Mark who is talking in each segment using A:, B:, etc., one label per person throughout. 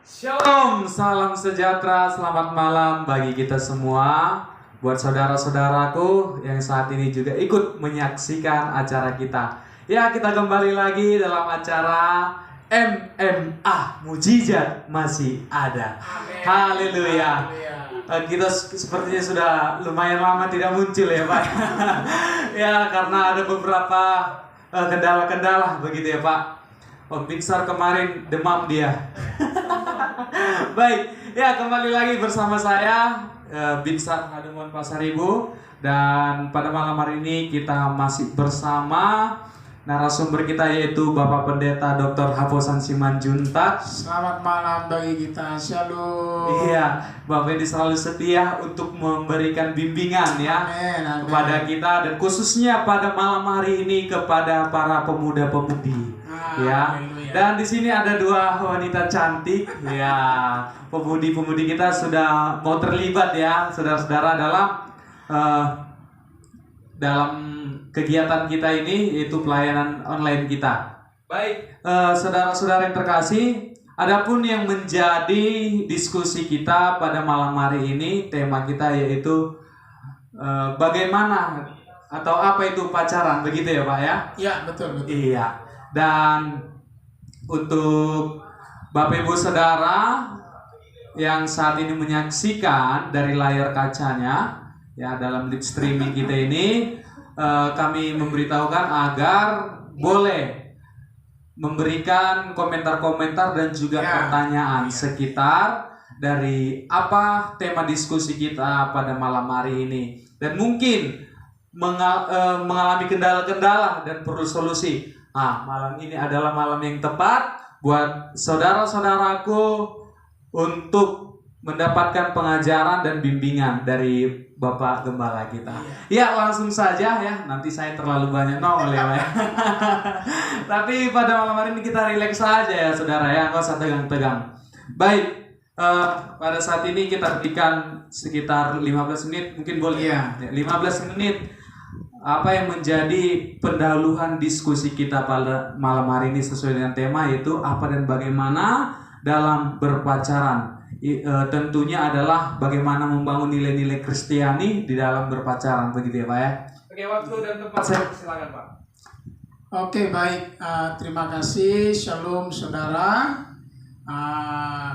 A: Shalom, salam sejahtera, selamat malam bagi kita semua. Buat saudara-saudaraku yang saat ini juga ikut menyaksikan acara kita. Ya, kita kembali lagi dalam acara MMA, Mujizat Masih Ada. Haleluya. Kita sepertinya sudah lumayan lama tidak muncul ya Pak. Ya, karena ada beberapa kendala-kendala begitu ya Pak. Om Binsar kemarin demam dia. Baik, ya kembali lagi bersama saya Binsar Hademon Pasaribu. Dan pada malam hari ini kita masih bersama narasumber kita yaitu Bapak Pendeta Dr. Haposan Simanjuntak.
B: Selamat malam bagi kita, shalom.
A: Iya, Bapak ini selalu setia untuk memberikan bimbingan ya kepada kita dan khususnya pada malam hari ini kepada para pemuda-pemudi. Ya, dan di sini ada dua wanita cantik ya, pemudi-pemudi kita sudah mau terlibat ya, saudara-saudara dalam kegiatan kita ini yaitu pelayanan online kita. Baik, saudara-saudara yang terkasih, adapun yang menjadi diskusi kita pada malam hari ini, tema kita yaitu bagaimana atau apa itu pacaran, begitu ya Pak ya?
B: Ya, betul.
A: Iya. Dan untuk Bapak Ibu Saudara yang saat ini menyaksikan dari layar kacanya ya dalam live streaming kita ini, kami memberitahukan agar boleh memberikan komentar-komentar dan juga pertanyaan sekitar dari apa tema diskusi kita pada malam hari ini, dan mungkin mengalami kendala-kendala dan perlu solusi. Malam ini adalah malam yang tepat buat saudara-saudaraku untuk mendapatkan pengajaran dan bimbingan dari Bapak Gembala kita. Ya, langsung saja ya, nanti saya terlalu banyak nongol ya. Tapi pada malam hari ini kita rileks saja ya saudara ya, nggak usah tegang-tegang. Baik, pada saat ini kita berikan sekitar 15 menit, mungkin boleh ya 15 menit. Apa yang menjadi pendahuluan diskusi kita pada malam hari ini sesuai dengan tema, yaitu apa dan bagaimana dalam berpacaran. Tentunya adalah bagaimana membangun nilai-nilai Kristiani di dalam berpacaran, begitu ya Pak ya. Oke, waktu dan tempat saya silakan Pak.
B: Oke, baik. Terima kasih. Shalom saudara.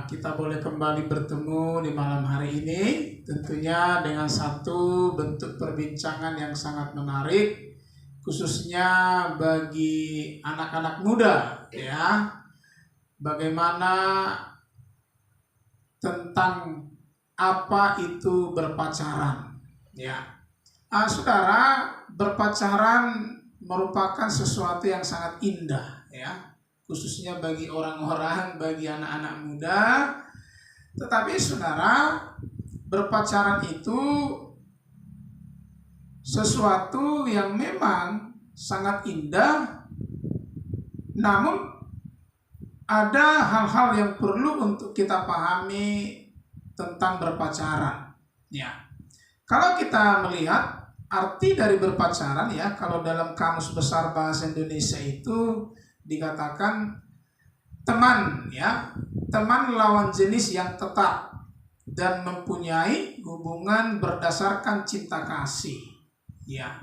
B: Kita boleh kembali bertemu di malam hari ini, tentunya dengan satu bentuk perbincangan yang sangat menarik, khususnya bagi anak-anak muda ya. Bagaimana tentang apa itu berpacaran ya. Saudara, berpacaran merupakan sesuatu yang sangat indah ya, khususnya bagi orang-orang, bagi anak-anak muda. Tetapi saudara, berpacaran itu sesuatu yang memang sangat indah, namun ada hal-hal yang perlu untuk kita pahami tentang berpacaran ya. Kalau kita melihat arti dari berpacaran ya, kalau dalam Kamus Besar Bahasa Indonesia itu dikatakan teman ya, teman lawan jenis yang tetap dan mempunyai hubungan berdasarkan cinta kasih ya.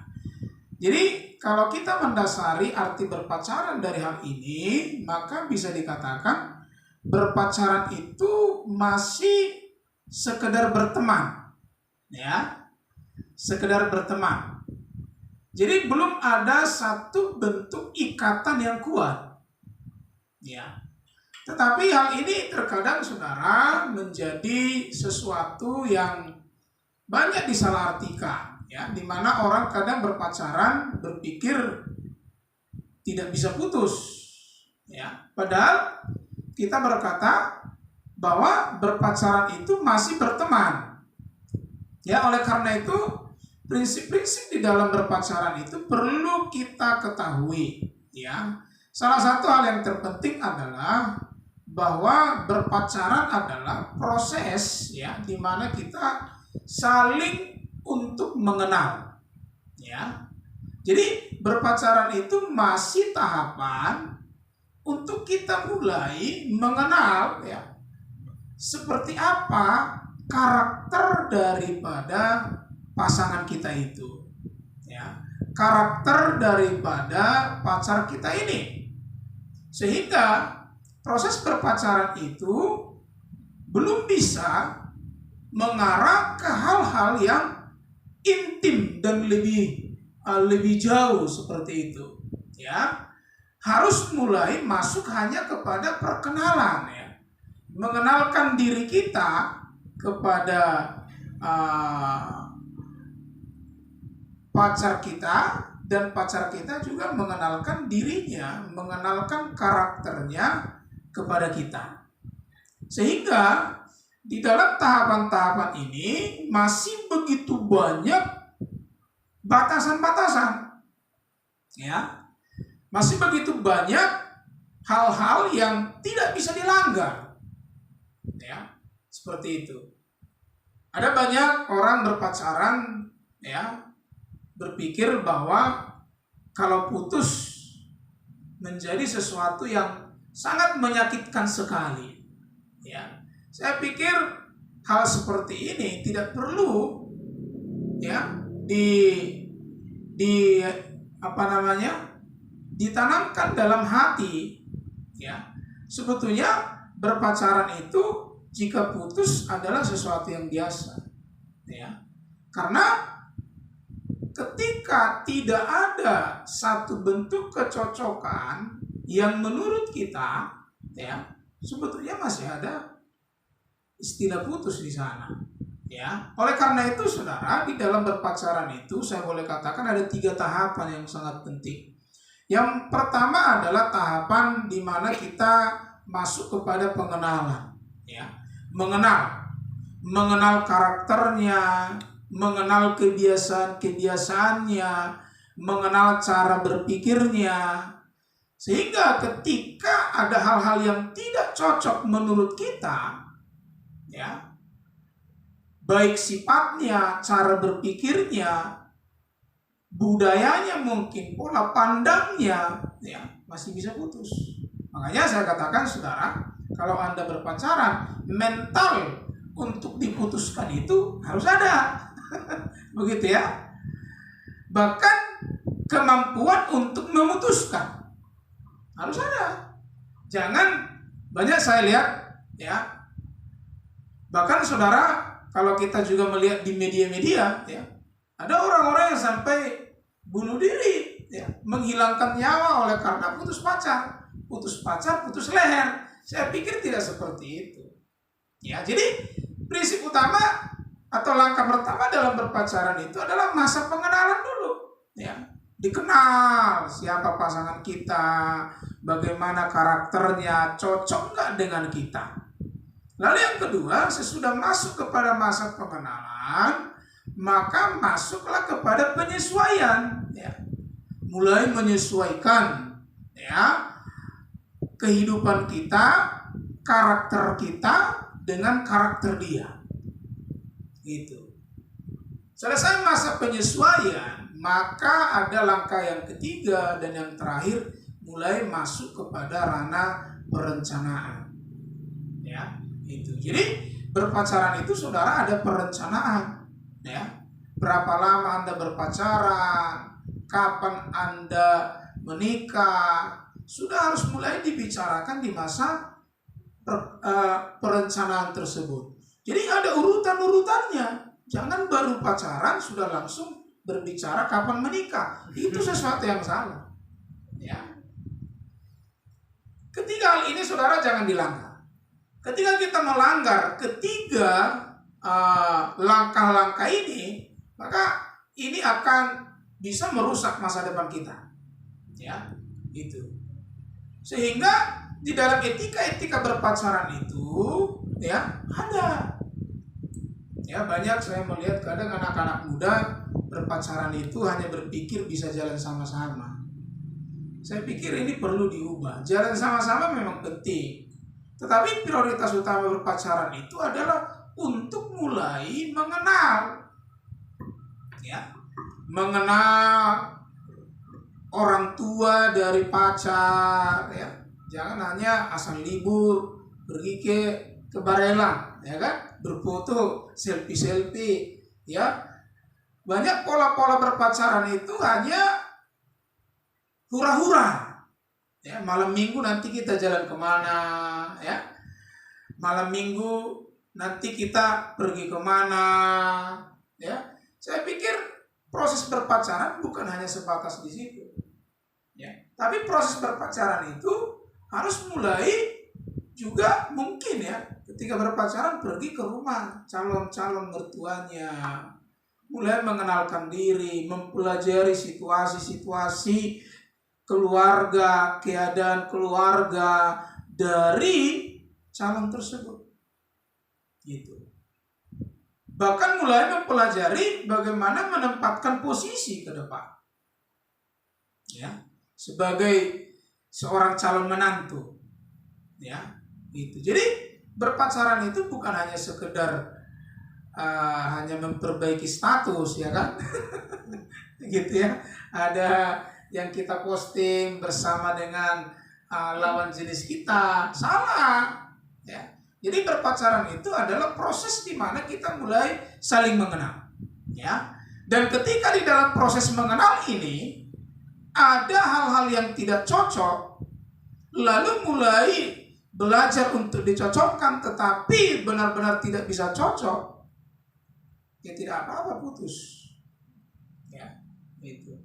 B: Jadi kalau kita mendasari arti berpacaran dari hal ini, maka bisa dikatakan berpacaran itu masih sekedar berteman ya, sekedar berteman. Jadi belum ada satu bentuk ikatan yang kuat ya. Tetapi hal ini terkadang saudara menjadi sesuatu yang banyak disalahartikan ya, di mana orang kadang berpacaran berpikir tidak bisa putus ya. Padahal kita berkata bahwa berpacaran itu masih berteman ya. Oleh karena itu prinsip-prinsip di dalam berpacaran itu perlu kita ketahui ya. Salah satu hal yang terpenting adalah bahwa berpacaran adalah proses ya, di mana kita saling untuk mengenal ya. Jadi berpacaran itu masih tahapan untuk kita mulai mengenal ya, seperti apa karakter daripada pasangan kita itu, ya, karakter daripada pacar kita ini, sehingga proses berpacaran itu belum bisa mengarah ke hal-hal yang intim dan lebih jauh seperti itu, ya. Harus mulai masuk hanya kepada perkenalan, ya, mengenalkan diri kita kepada pacar kita, dan pacar kita juga mengenalkan dirinya, mengenalkan karakternya kepada kita. Sehingga di dalam tahapan-tahapan ini masih begitu banyak batasan-batasan, ya. Masih begitu banyak hal-hal yang tidak bisa dilanggar, ya, seperti itu. Ada banyak orang berpacaran, ya, berpikir bahwa kalau putus menjadi sesuatu yang sangat menyakitkan sekali, ya. Saya pikir hal seperti ini tidak perlu, ya, ditanamkan dalam hati, ya. Sebetulnya berpacaran itu jika putus adalah sesuatu yang biasa, ya. Karena ketika tidak ada satu bentuk kecocokan yang menurut kita, ya, sebetulnya masih ada istilah putus di sana, ya. Oleh karena itu, saudara, di dalam berpacaran itu saya boleh katakan ada 3 tahapan yang sangat penting. Yang pertama adalah tahapan di mana kita masuk kepada pengenalan, ya. Mengenal karakternya, mengenal kebiasaan-kebiasaannya, mengenal cara berpikirnya, sehingga ketika ada hal-hal yang tidak cocok menurut kita, ya, baik sifatnya, cara berpikirnya, budayanya, mungkin pola pandangnya, ya, masih bisa putus. Makanya saya katakan, saudara, kalau Anda berpacaran, mental untuk diputuskan itu harus ada. Begitu, ya. Bahkan kemampuan untuk memutuskan harus ada. Jangan, banyak saya lihat, ya, bahkan saudara, kalau kita juga melihat di media-media, ya, ada orang-orang yang sampai bunuh diri, ya, menghilangkan nyawa oleh karena putus pacar, putus leher. Saya pikir tidak seperti itu, ya. Jadi prinsip utama atau langkah pertama dalam berpacaran itu adalah masa pengenalan dulu, ya. Dikenal siapa pasangan kita, bagaimana karakternya, cocok nggak dengan kita. Lalu yang kedua, sesudah masuk kepada masa pengenalan, maka masuklah kepada penyesuaian, ya. Mulai menyesuaikan, ya, kehidupan kita, karakter kita dengan karakter dia. Gitu. Selesai masa penyesuaian, maka ada langkah yang ketiga dan yang terakhir, mulai masuk kepada ranah perencanaan, ya. Itu. Jadi berpacaran itu, saudara, ada perencanaan, ya. Berapa lama Anda berpacaran, kapan Anda menikah, sudah harus mulai dibicarakan di masa perencanaan tersebut. Jadi ada urutan-urutannya. Jangan baru pacaran sudah langsung berbicara kapan menikah. Itu sesuatu yang salah, ya. Ketiga hal ini, saudara, jangan dilanggar. Ketika kita melanggar ketiga langkah-langkah ini, maka ini akan bisa merusak masa depan kita, ya. Itu. Sehingga di dalam etika berpacaran itu, ya, ada, ya, banyak saya melihat kadang anak-anak muda berpacaran itu hanya berpikir bisa jalan sama-sama. Saya pikir ini perlu diubah. Jalan sama-sama memang penting, tetapi prioritas utama berpacaran itu adalah untuk mulai mengenal, ya, mengenal orang tua dari pacar, ya. Jangan hanya asal libur pergi ke ke Barelang, ya kan? Berfoto, selfie, ya. Banyak pola-pola berpacaran itu hanya hura-hura. Ya, malam minggu nanti kita jalan kemana, ya. Malam minggu nanti kita pergi kemana, ya. Saya pikir proses berpacaran bukan hanya sebatas di situ, ya. Tapi proses berpacaran itu harus mulai juga mungkin ya, ketika berpacaran pergi ke rumah calon-calon mertuanya, mulai mengenalkan diri, mempelajari situasi-situasi keluarga, keadaan keluarga dari calon tersebut. Gitu. Bahkan mulai mempelajari bagaimana menempatkan posisi ke depan. Ya, sebagai seorang calon menantu. Ya, gitu. Jadi berpacaran itu bukan hanya sekedar hanya memperbaiki status, ya kan? Gitu ya. Ada yang kita posting bersama dengan lawan jenis kita, salah, ya. Jadi berpacaran itu adalah proses di mana kita mulai saling mengenal, ya. Dan ketika di dalam proses mengenal ini ada hal-hal yang tidak cocok, lalu mulai belajar untuk dicocokkan, tetapi benar-benar tidak bisa cocok, ya tidak apa-apa, putus, ya, itu.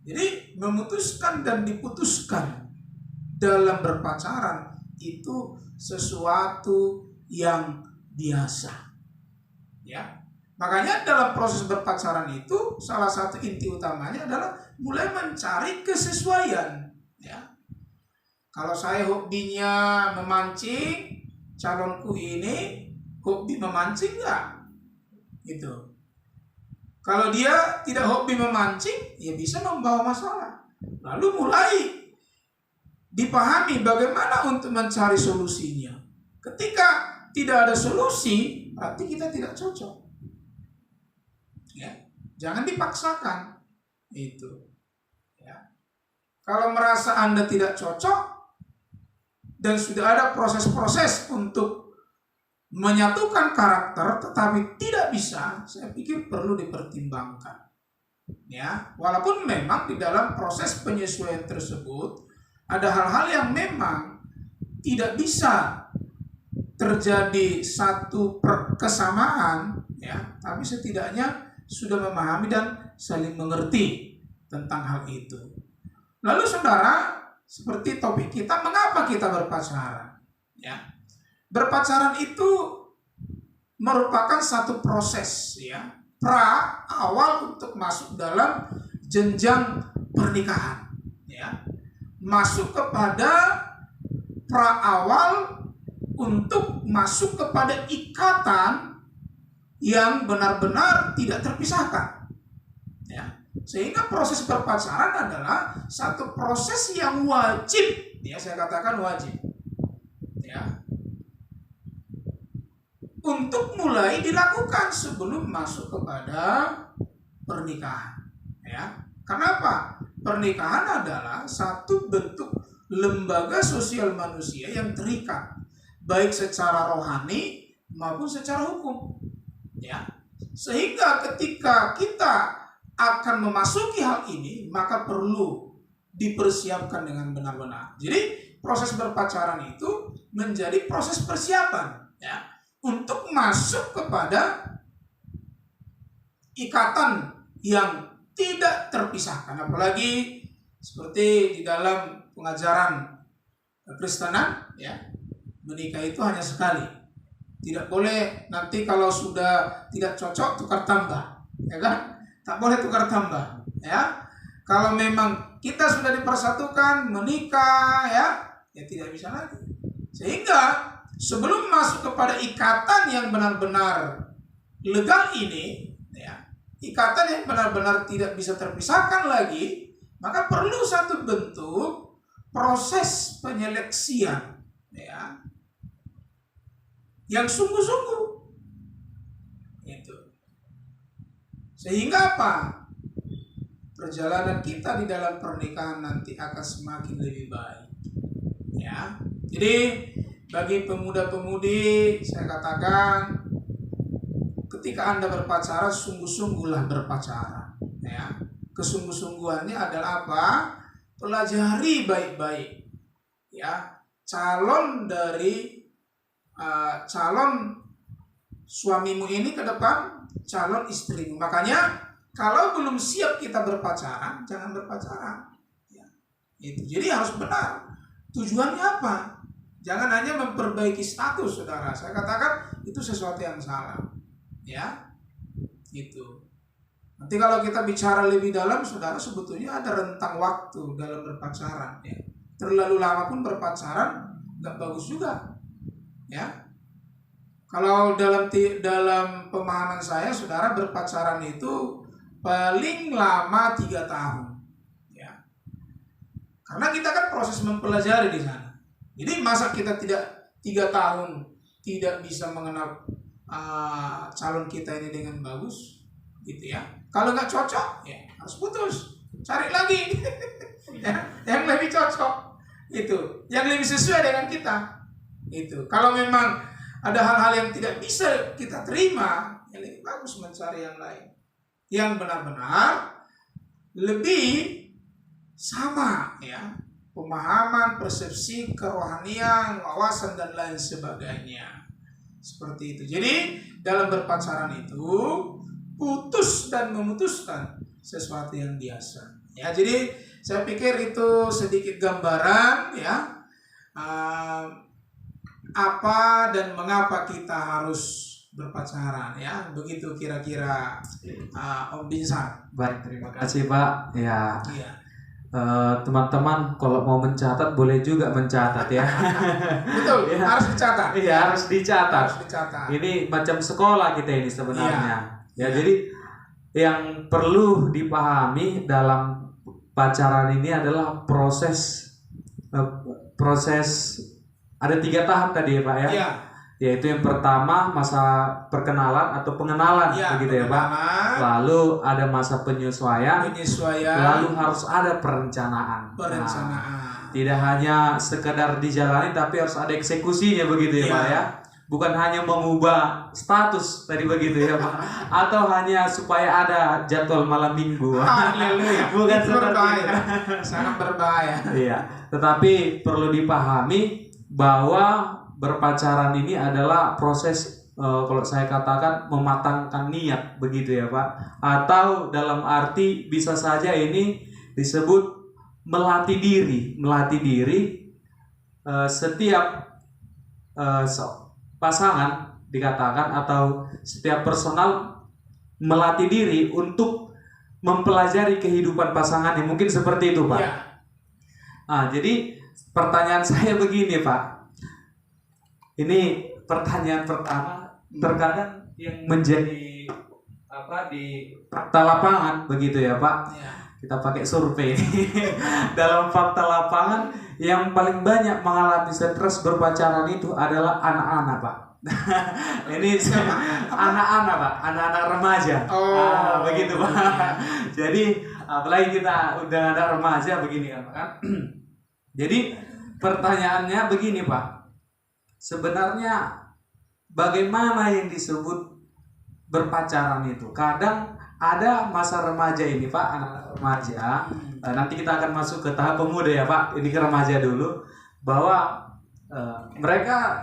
B: Jadi memutuskan dan diputuskan dalam berpacaran itu sesuatu yang biasa. Ya. Makanya dalam proses berpacaran itu salah satu inti utamanya adalah mulai mencari kesesuaian. Ya. Kalau saya hobinya memancing, calonku ini hobi memancing enggak? Gitu. Kalau dia tidak hobi memancing, ya bisa membawa masalah. Lalu mulai dipahami bagaimana untuk mencari solusinya. Ketika tidak ada solusi, berarti kita tidak cocok. Ya, jangan dipaksakan. Itu. Ya. Kalau merasa Anda tidak cocok dan sudah ada proses-proses untuk menyatukan karakter tetapi tidak bisa, saya pikir perlu dipertimbangkan. Ya, walaupun memang di dalam proses penyesuaian tersebut ada hal-hal yang memang tidak bisa terjadi satu kesamaan, ya, tapi setidaknya sudah memahami dan saling mengerti tentang hal itu. Lalu saudara, seperti topik kita, mengapa kita berpacaran? Ya. Berpacaran itu merupakan satu proses, ya, pra awal untuk masuk dalam jenjang pernikahan, ya. Masuk kepada pra awal untuk masuk kepada ikatan yang benar-benar tidak terpisahkan, ya. Sehingga proses berpacaran adalah satu proses yang wajib, ya, saya katakan wajib, ya, untuk mulai dilakukan sebelum masuk kepada pernikahan, ya. Kenapa? Pernikahan adalah satu bentuk lembaga sosial manusia yang terikat baik secara rohani maupun secara hukum, ya. Sehingga ketika kita akan memasuki hal ini, maka perlu dipersiapkan dengan benar-benar. Jadi proses berpacaran itu menjadi proses persiapan, ya, untuk masuk kepada ikatan yang tidak terpisahkan. Apalagi seperti di dalam pengajaran Kristenan, ya, menikah itu hanya sekali. Tidak boleh nanti kalau sudah tidak cocok tukar tambah, ya kan? Tak boleh tukar tambah, ya. Kalau memang kita sudah dipersatukan menikah, ya tidak bisa lagi. Sehingga sebelum masuk kepada ikatan yang benar-benar legal ini, ya, ikatan yang benar-benar tidak bisa terpisahkan lagi, maka perlu satu bentuk proses penyeleksian, ya, yang sungguh-sungguh. Itu. Sehingga apa? Perjalanan kita di dalam pernikahan nanti akan semakin lebih baik, ya. Jadi bagi pemuda-pemudi saya katakan, ketika Anda berpacaran, sungguh-sungguhlah berpacaran. Ya, kesungguh-sungguhannya adalah apa? Pelajari baik-baik. Ya, calon suamimu ini ke depan calon istrimu. Makanya kalau belum siap kita berpacaran, jangan berpacaran. Ya, itu. Jadi harus benar. Tujuannya apa? Jangan hanya memperbaiki status, saudara. Saya katakan itu sesuatu yang salah. Ya, itu. Nanti kalau kita bicara lebih dalam, saudara, sebetulnya ada rentang waktu dalam berpacaran. Ya. Terlalu lama pun berpacaran nggak bagus juga. Ya. Kalau dalam pemahaman saya, saudara, berpacaran itu paling lama 3 tahun. Ya. Karena kita kan proses mempelajari di sana. Jadi masa kita tidak 3 tahun tidak bisa mengenal calon kita ini dengan bagus, gitu ya. Kalau nggak cocok, ya harus putus, cari lagi ya, yang lebih cocok, itu, yang lebih sesuai dengan kita. Itu. Kalau memang ada hal-hal yang tidak bisa kita terima, yang lebih bagus mencari yang lain, yang benar-benar lebih sama, ya, pemahaman, persepsi, kerohanian, wawasan dan lain sebagainya. Seperti itu. Jadi dalam berpacaran itu putus dan memutuskan sesuatu yang biasa. Ya, jadi saya pikir itu sedikit gambaran, ya, apa dan mengapa kita harus berpacaran, ya, begitu kira-kira Om Binsar.
A: Baik, terima kasih Pak. Ya.
B: Iya.
A: Teman-teman kalau mau mencatat boleh juga mencatat ya.
B: Betul,
A: Ya.
B: harus dicatat.
A: Iya, harus dicatat.
B: Harus dicatat.
A: Ini macam sekolah kita ini sebenarnya.
B: Iya.
A: Ya, jadi yang perlu dipahami dalam pacaran ini adalah proses ada 3 tahap tadi ya Pak ya.
B: Iya.
A: Yaitu yang pertama masa perkenalan atau pengenalan,
B: Iya,
A: begitu ya Pak. Lalu ada masa penyesuaian. Lalu harus ada perencanaan. Nah, tidak hanya sekedar dijalani tapi harus ada eksekusinya, begitu ya
B: Iya.
A: Pak ya. Bukan hanya mengubah status tadi, begitu ya Pak. Atau hanya supaya ada jadwal malam minggu.
B: Haleluya.
A: Bukan
B: Itu
A: seperti
B: berbahaya.
A: itu.
B: Sangat berbahaya.
A: Iya, tetapi perlu dipahami bahwa berpacaran ini adalah proses, kalau saya katakan mematangkan niat, begitu ya Pak. Atau dalam arti bisa saja ini disebut melatih diri. Setiap pasangan dikatakan atau setiap personal melatih diri untuk mempelajari kehidupan pasangannya, mungkin seperti itu Pak.
B: Ya.
A: Jadi pertanyaan saya begini Pak. Ini pertanyaan pertama, terkadang yang menjadi di fakta lapangan, begitu ya Pak.
B: Ya.
A: Kita pakai survei dalam fakta lapangan yang paling banyak mengalami stres berpacaran itu adalah anak-anak Pak. Ini anak-anak Pak, anak-anak remaja. Begitu Pak. Jadi apalagi kita udah ada remaja begini kan Pak. Jadi pertanyaannya begini Pak. Sebenarnya bagaimana yang disebut berpacaran itu? Kadang ada masa remaja ini Pak, anak remaja. Nanti kita akan masuk ke tahap pemuda ya Pak. Ini ke remaja dulu. Bahwa mereka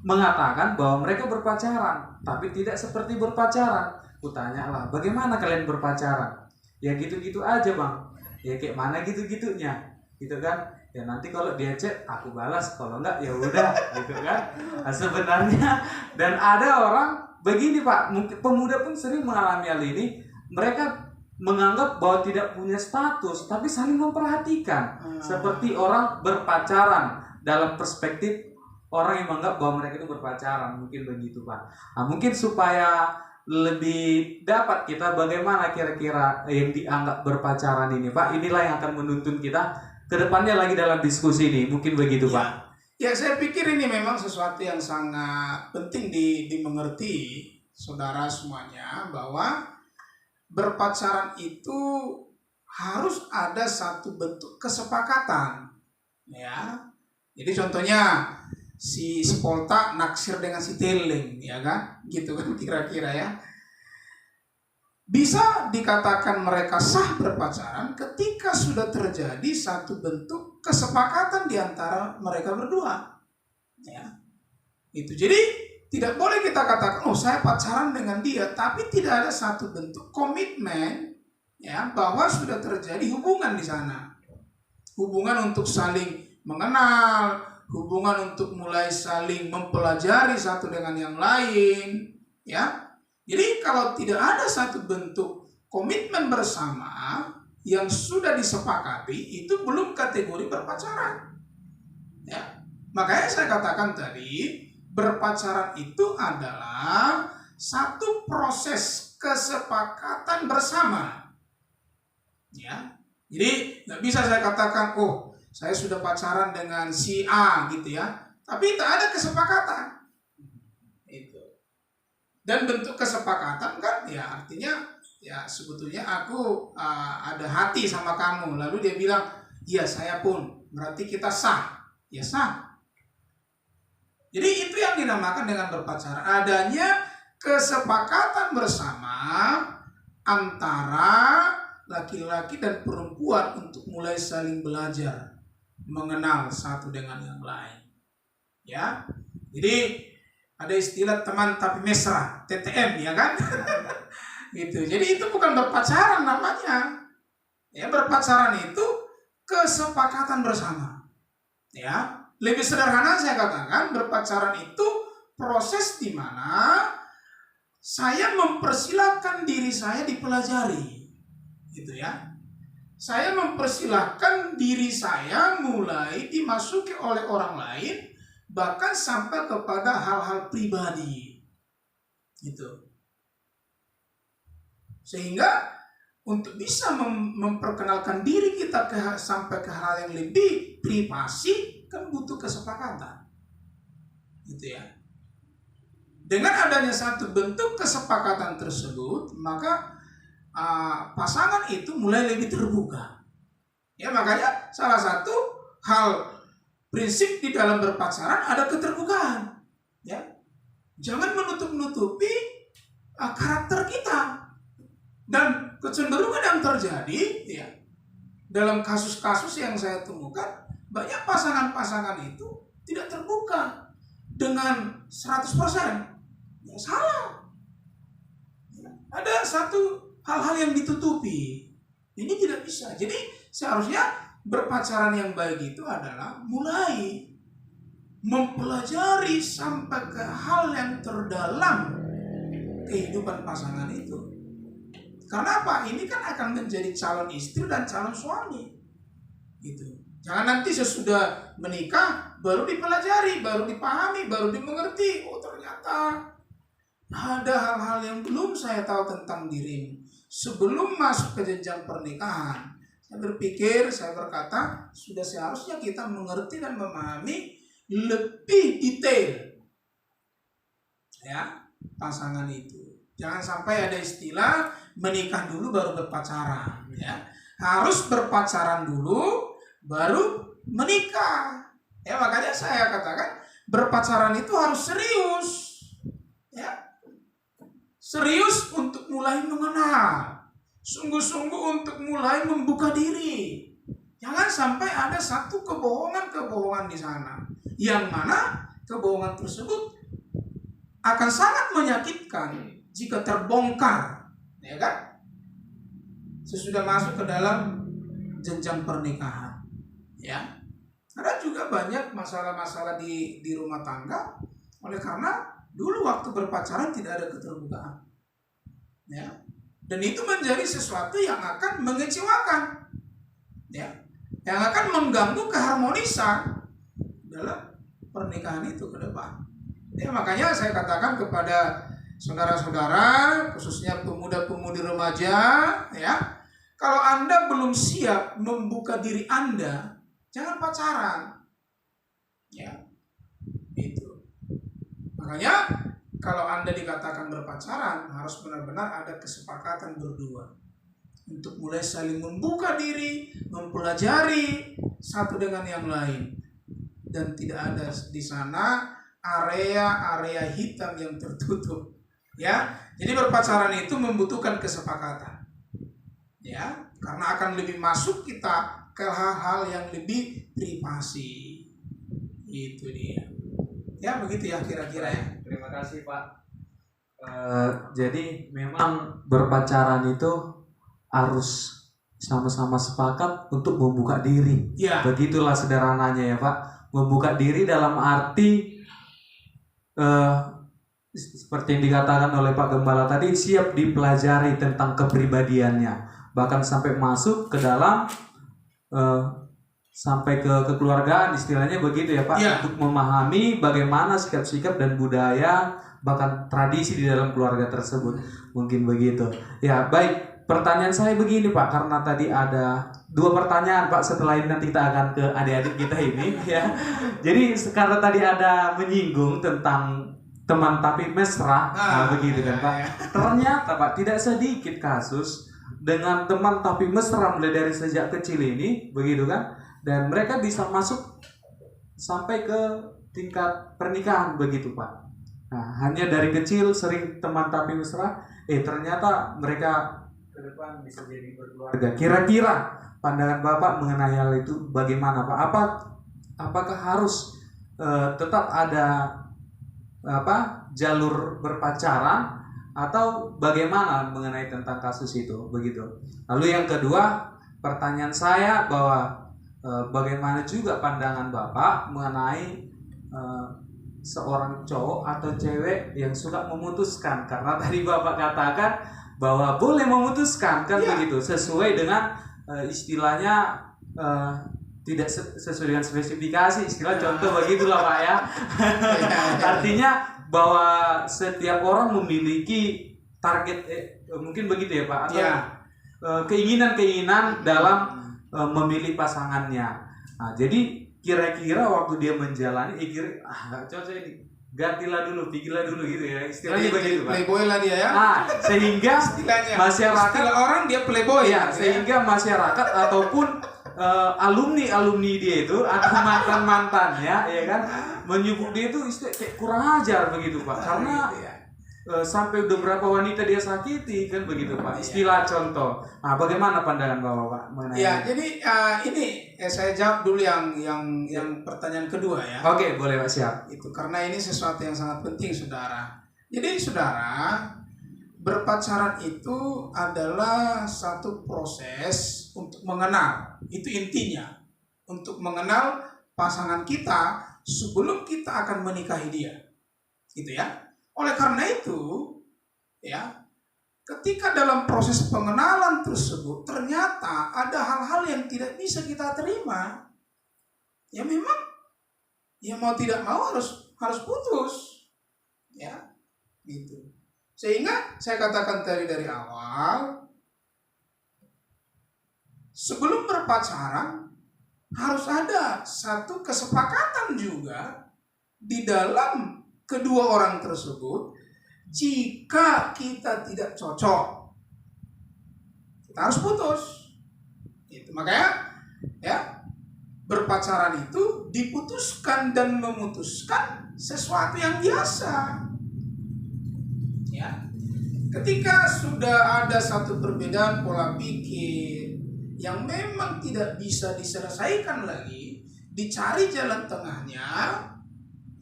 A: mengatakan bahwa mereka berpacaran, tapi tidak seperti berpacaran. Kutanyalah, bagaimana kalian berpacaran? Ya gitu-gitu aja Bang. Ya kayak mana gitu-gitunya, gitu kan? Ya nanti kalau dia chat aku balas, kalau enggak ya udah, gitu kan? Nah, sebenarnya dan ada orang begini Pak, mungkin pemuda pun sering mengalami hal ini. Mereka menganggap bahwa tidak punya status, tapi saling memperhatikan, seperti orang berpacaran dalam perspektif orang yang menganggap bahwa mereka itu berpacaran, mungkin begitu Pak. Nah, mungkin supaya lebih dapat kita bagaimana kira-kira yang dianggap berpacaran ini Pak, inilah yang akan menuntun kita kedepannya lagi dalam diskusi ini, mungkin begitu Pak.
B: Ya, saya pikir ini memang sesuatu yang sangat penting dimengerti saudara semuanya, bahwa berpacaran itu harus ada satu bentuk kesepakatan, ya, Jadi contohnya si Polta naksir dengan si Teleng, ya kan? Gitu kan kira-kira ya. Bisa dikatakan mereka sah berpacaran ketika sudah terjadi satu bentuk kesepakatan di antara mereka berdua. Ya. Itu. Jadi tidak boleh kita katakan, oh saya pacaran dengan dia, tapi tidak ada satu bentuk komitmen ya bahwa sudah terjadi hubungan di sana. Hubungan untuk saling mengenal, hubungan untuk mulai saling mempelajari satu dengan yang lain, ya. Jadi kalau tidak ada satu bentuk komitmen bersama yang sudah disepakati, itu belum kategori berpacaran. Ya. Makanya saya katakan tadi, berpacaran itu adalah satu proses kesepakatan bersama. Ya. Jadi nggak bisa saya katakan, oh saya sudah pacaran dengan si A gitu ya, tapi tak ada kesepakatan. Dan bentuk kesepakatan kan ya artinya ya sebetulnya aku ada hati sama kamu, lalu dia bilang iya saya pun, berarti kita sah, ya sah. Jadi itu yang dinamakan dengan berpacaran, adanya kesepakatan bersama antara laki-laki dan perempuan untuk mulai saling belajar mengenal satu dengan yang lain, ya. Jadi ada istilah teman tapi mesra, TTM, ya kan? Gitu. Jadi itu bukan berpacaran namanya. Ya, berpacaran itu kesepakatan bersama. Ya, lebih sederhana saya katakan berpacaran itu proses di mana saya mempersilahkan diri saya dipelajari. Gitu ya. Saya mempersilahkan diri saya mulai dimasuki oleh orang lain, bahkan sampai kepada hal-hal pribadi, gitu. Sehingga untuk bisa memperkenalkan diri kita sampai ke hal yang lebih privasi kan butuh kesepakatan, gitu ya. Dengan adanya satu bentuk kesepakatan tersebut, maka pasangan itu mulai lebih terbuka. Ya, makanya salah satu hal prinsip di dalam berpacaran ada keterbukaan, ya. Jangan menutup-nutupi karakter kita. Dan kecenderungan yang terjadi, ya, dalam kasus-kasus yang saya temukan, banyak pasangan-pasangan itu tidak terbuka dengan 100%. Ya, salah. Ya, ada satu hal-hal yang ditutupi. Ini tidak bisa. Jadi seharusnya berpacaran yang baik itu adalah mulai mempelajari sampai ke hal yang terdalam kehidupan pasangan itu. Karena apa? Ini kan akan menjadi calon istri dan calon suami. Gitu. Jangan nanti sesudah menikah baru dipelajari, baru dipahami, baru dimengerti. Oh ternyata ada hal-hal yang belum saya tahu tentang dirimu. Sebelum masuk ke jenjang pernikahan, saya berpikir, saya berkata, sudah seharusnya kita mengerti dan memahami lebih detail, ya, pasangan itu. Jangan sampai ada istilah menikah dulu baru berpacaran, ya. Harus berpacaran dulu baru menikah. Ya, makanya saya katakan berpacaran itu harus serius, ya. Serius untuk mulai mengenal, sungguh-sungguh untuk mulai membuka diri. Jangan sampai ada satu kebohongan-kebohongan di sana, yang mana kebohongan tersebut akan sangat menyakitkan jika terbongkar, ya kan? Sesudah masuk ke dalam jenjang pernikahan, ya. Ada juga banyak masalah-masalah di rumah tangga oleh karena dulu waktu berpacaran tidak ada keterbukaan, ya. Dan itu menjadi sesuatu yang akan mengecewakan, ya, yang akan mengganggu keharmonisan dalam pernikahan itu ke depan. Ya, makanya saya katakan kepada saudara-saudara, khususnya pemuda-pemudi remaja, ya, kalau Anda belum siap membuka diri Anda, jangan pacaran, ya. Itu. Makanya kalau Anda dikatakan berpacaran, harus benar-benar ada kesepakatan berdua untuk mulai saling membuka diri, mempelajari satu dengan yang lain. dan tidak ada di sana area-area hitam yang tertutup. Ya, jadi berpacaran itu membutuhkan kesepakatan. Ya, karena akan lebih masuk kita ke hal-hal yang lebih privasi. Itu dia. Ya, begitu ya kira-kira ya.
A: Terima kasih Pak. Jadi memang berpacaran itu harus sama-sama sepakat untuk membuka diri.
B: Ya.
A: Begitulah sederhananya ya Pak. Membuka diri dalam arti seperti yang dikatakan oleh Pak Gembala tadi, siap dipelajari tentang kepribadiannya, bahkan sampai masuk ke dalam sampai ke kekeluargaan, istilahnya begitu ya Pak,
B: Ya.
A: untuk memahami bagaimana sikap-sikap dan budaya bahkan tradisi di dalam keluarga tersebut, mungkin begitu. Ya baik, pertanyaan saya begini Pak, karena tadi ada 2 pertanyaan Pak, setelah ini nanti kita akan ke adik-adik kita ini ya. Jadi karena tadi ada menyinggung tentang teman tapi mesra, begitu kan Pak. Ternyata Pak, tidak sedikit kasus dengan teman tapi mesra mulai dari sejak kecil ini, begitu kan? Dan mereka bisa masuk sampai ke tingkat pernikahan, begitu Pak. Nah, hanya dari kecil sering teman tapi mesra, ternyata mereka ke depan bisa jadi berkeluarga. Kira-kira pandangan Bapak mengenai hal itu bagaimana Pak? Apakah harus tetap ada jalur berpacaran atau bagaimana mengenai tentang kasus itu, begitu? Lalu yang kedua, pertanyaan saya bahwa bagaimana juga pandangan Bapak mengenai seorang cowok atau cewek yang suka memutuskan, karena tadi Bapak katakan bahwa boleh memutuskan kan, begitu, sesuai dengan istilahnya tidak sesuai dengan spesifikasi, istilah contoh begitulah Pak ya. Artinya bahwa setiap orang memiliki target, mungkin begitu ya Pak, atau keinginan-keinginan dalam memilih pasangannya. Nah, jadi kira-kira waktu dia menjalani, cocok ini, gantilah dulu, pikirlah dulu gitu ya, istilahnya begitu Pak.
B: Playboy lah dia ya.
A: Nah, sehingga masyarakat,
B: istilah orang dia playboy
A: ya, sehingga masyarakat ataupun alumni dia itu atau mantannya ya kan, menyebut dia itu kayak kurang ajar begitu Pak, karena sampai udah berapa wanita dia sakiti kan, begitu Pak, istilah contoh. Nah, bagaimana pandangan Bapak Pak mengenai
B: jadi ini saya jawab dulu yang pertanyaan kedua ya.
A: Oke, boleh Pak, siap.
B: Itu karena ini sesuatu yang sangat penting saudara. Jadi saudara, berpacaran itu adalah satu proses untuk mengenal. Itu intinya, untuk mengenal pasangan kita sebelum kita akan menikahi dia. Gitu ya. Oleh karena itu, ya, ketika dalam proses pengenalan tersebut ternyata ada hal-hal yang tidak bisa kita terima, ya memang, ya mau tidak mau harus putus, ya, gitu. Sehingga saya katakan tadi dari awal, sebelum berpacaran harus ada satu kesepakatan juga di dalam kedua orang tersebut. Jika kita tidak cocok, kita harus putus. Itu makanya ya, berpacaran itu diputuskan dan memutuskan sesuatu yang biasa. Ya. Ketika sudah ada satu perbedaan pola pikir yang memang tidak bisa diselesaikan lagi, dicari jalan tengahnya,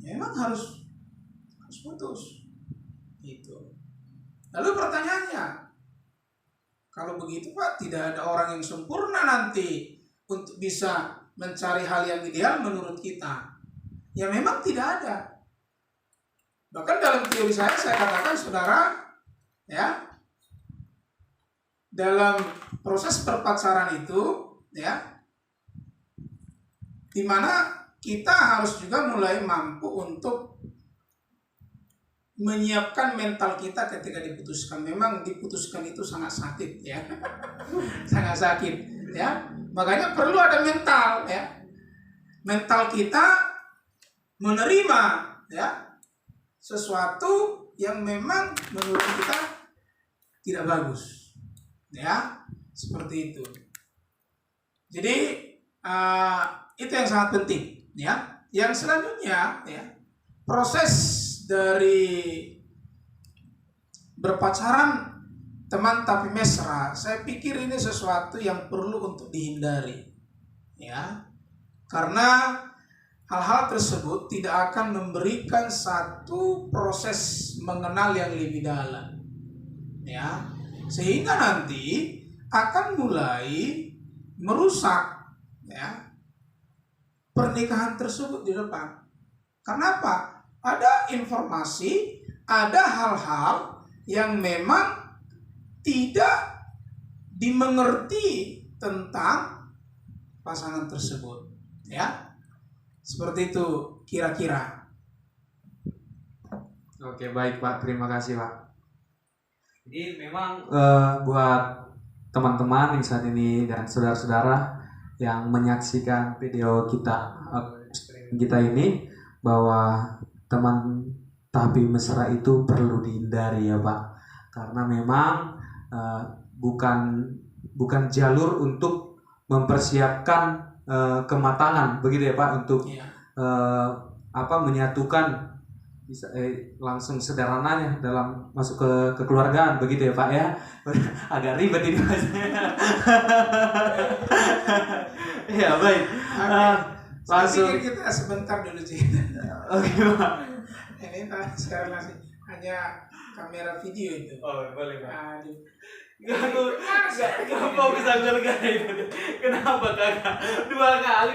B: memang harus putus. Gitu. Lalu pertanyaannya, kalau begitu Pak, tidak ada orang yang sempurna nanti untuk bisa mencari hal yang ideal menurut kita. Ya memang tidak ada. Bahkan dalam teori saya katakan saudara, ya, dalam proses berpacaran itu, ya, dimana kita harus juga mulai mampu untuk menyiapkan mental kita ketika diputuskan. Memang diputuskan itu sangat sakit, ya. Sangat sakit, ya. Makanya perlu ada mental, ya. Mental kita menerima, ya, sesuatu yang memang menurut kita tidak bagus, ya, seperti itu. Jadi itu yang sangat penting, ya. Yang selanjutnya ya, proses dari berpacaran teman tapi mesra, saya pikir ini sesuatu yang perlu untuk dihindari, ya, karena hal-hal tersebut tidak akan memberikan satu proses mengenal yang lebih dalam, ya, sehingga nanti akan mulai merusak, ya, pernikahan tersebut di depan. Kenapa? Ada informasi, ada hal-hal yang memang tidak dimengerti tentang pasangan tersebut, ya. Seperti itu kira-kira.
A: Oke, baik Pak, terima kasih Pak. Jadi memang buat teman-teman yang saat ini dan saudara-saudara yang menyaksikan video kita ini, bahwa teman tapi mesra itu perlu dihindari ya Pak, karena memang bukan jalur untuk mempersiapkan kematangan, begitu ya Pak, untuk menyatukan bisa langsung sederhananya dalam masuk ke kekeluargaan, begitu ya Pak ya. Agak ribet ini ya, baik.
B: Langsung kita sebentar dulu sih.
A: Oke Pak.
B: Ini sekarang masih hanya kamera video itu.
A: Oh, boleh Pak.
B: Kenapa
A: Kenapa bisa ngergain? Kenapa kakak? 2 kali